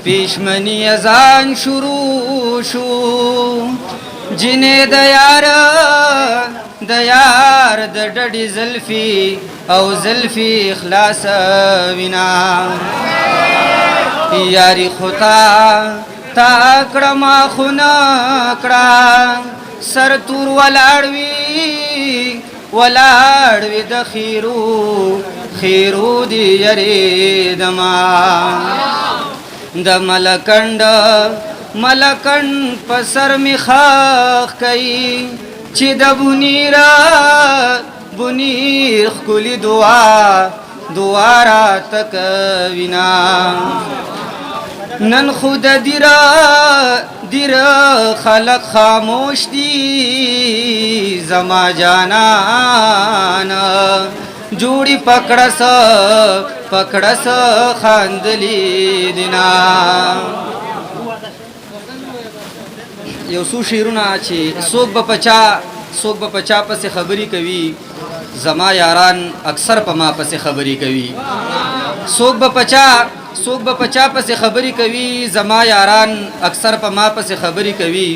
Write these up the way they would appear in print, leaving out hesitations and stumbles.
پیشمنی ازان شروع شو جنې د یار د ډډې زلفي او زلفي اخلاص وینا یاری خطا تا کړه ما خونه کړه سر تور ولاړ وي د خیرو دی یری دما د ملکند پسر می خاخ کئی چی د بنیر خکلی دوارا تک وینا نن خود دیر خلق خاموش دی زما جانانا جوڑی پکڑس خاندلی دینا یو سو شیرونا چې څوک به پچا پسې خبري کوي زما یاران اکثر په ما پسې خبري کوي څوک به پچا پسې خبري کوي زما یاران اکثر په ما پسې خبري کوي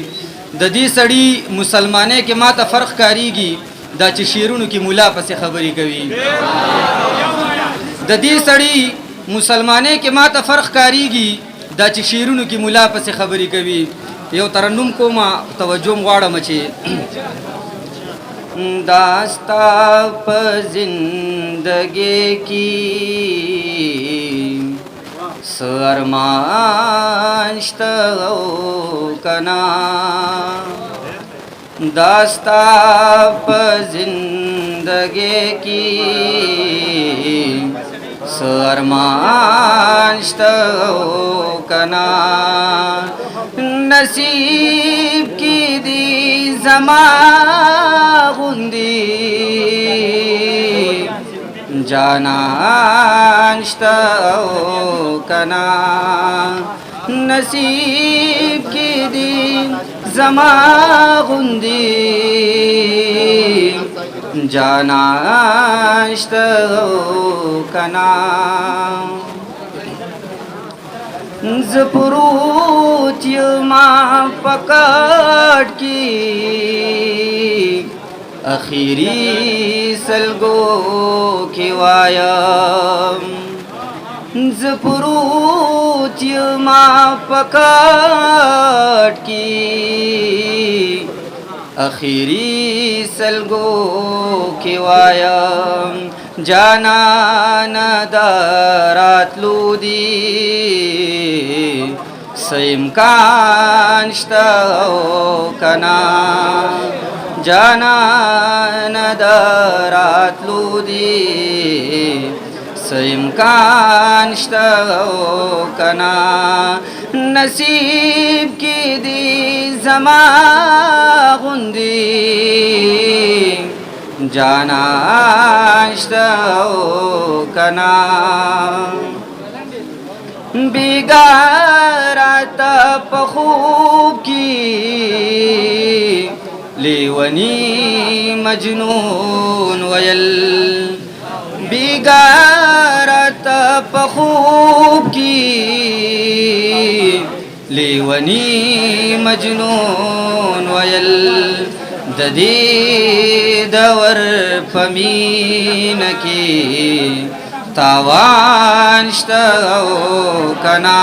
د دې سړی مسلمانۍ کې ما ته فرق کاریږي دا چې شیرونو کې مولا پسې خبري کوي د دې سړی مسلمانۍ کې ما ته فرق کاریږي دا چې شیرونو کې مولا پسې خبري کوي یو ترنم کومه توجه غواړم چې داستا په زندګي کې سرمان شته او کنا داستا په زندګي کې سرمان شته او کنا نصیب کی دی زما غندی جانان شتا او کنا نصیب کی دی زما غندی جانان شتا او کنا زپروت یما پکاٹ کی اخیری سلگو کی وایم زپروت یما پکاٹ کی اخیری سلگو کی وایم جانان دارات لودی سیمکان شتا او کنا جانان دارات لودی سیمکان شتا او کنا نصیب کی دی زما غندی جانان شتا او کنا بیگارات پخوب کی لیونی مجنون ویل بیگارات پخوب کی لیونی مجنون ویل ددی دور پمین کی تاوان شتا او کنا